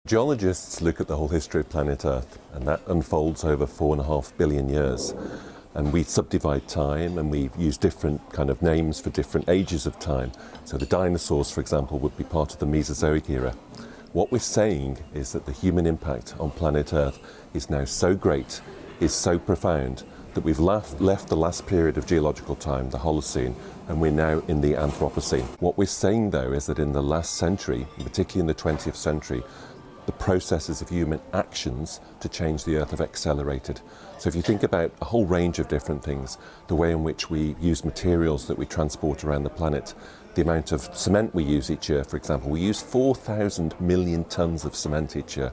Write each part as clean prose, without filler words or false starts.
Geologists look at the whole history of planet Earth, and that unfolds over 4.5 billion years. And we subdivide time, and we use different kind of names for different ages of time. So the dinosaurs, for example, would be part of the Mesozoic era. What we're saying is that the human impact on planet Earth is now so great, is so profound, that we've left the last period of geological time, the Holocene, and we're now in the Anthropocene. What we're saying, though, is that in the last century, particularly in the 20th century, the processes of human actions to change the Earth have accelerated. So if you think about a whole range of different things, the way in which we use materials that we transport around the planet, the amount of cement we use each year, for example, we use 4,000 million tonnes of cement each year.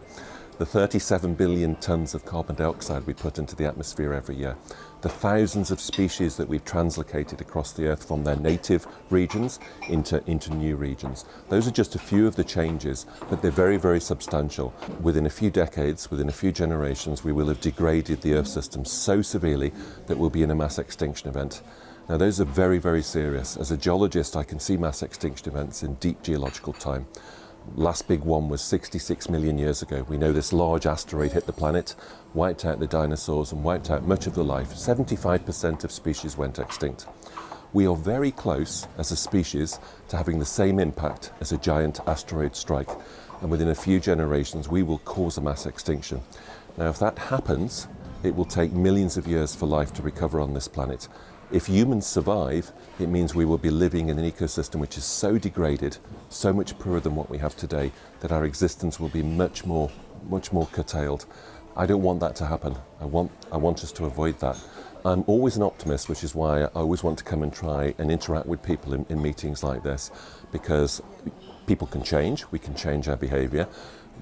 The 37 billion tonnes of carbon dioxide we put into the atmosphere every year, the thousands of species that we've translocated across the Earth from their native regions into new regions. Those are just a few of the changes, but they're very, very substantial. Within a few decades, within a few generations, we will have degraded the Earth system so severely that we'll be in a mass extinction event. Now, those are very, very serious. As a geologist, I can see mass extinction events in deep geological time. Last big one was 66 million years ago. We know this large asteroid hit the planet, wiped out the dinosaurs and wiped out much of the life. 75% of species went extinct. We are very close as a species to having the same impact as a giant asteroid strike. And within a few generations, we will cause a mass extinction. Now, if that happens, it will take millions of years for life to recover on this planet. If humans survive, it means we will be living in an ecosystem which is so degraded, so much poorer than what we have today, that our existence will be much more curtailed. I don't want that to happen. I want us to avoid that. I'm always an optimist, which is why I always want to come and try and interact with people in meetings like this, because people can change, we can change our behaviour.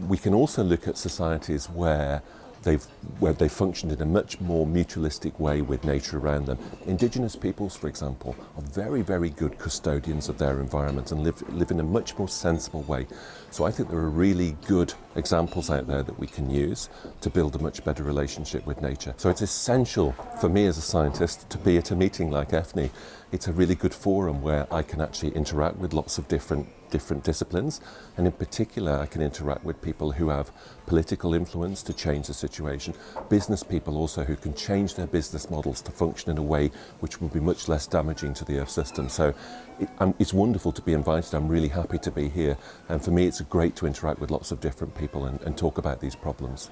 We can also look at societies where they've functioned in a much more mutualistic way with nature around them. Indigenous peoples, for example, are very, very good custodians of their environment and live in a much more sensible way. So I think there are really good examples out there that we can use to build a much better relationship with nature. So it's essential for me as a scientist to be at a meeting like EFNI. It's a really good forum where I can actually interact with lots of different disciplines, and in particular I can interact with people who have political influence to change the situation, business people also who can change their business models to function in a way which will be much less damaging to the Earth system. So it's wonderful to be invited. I'm really happy to be here, and for me it's great to interact with lots of different people and talk about these problems.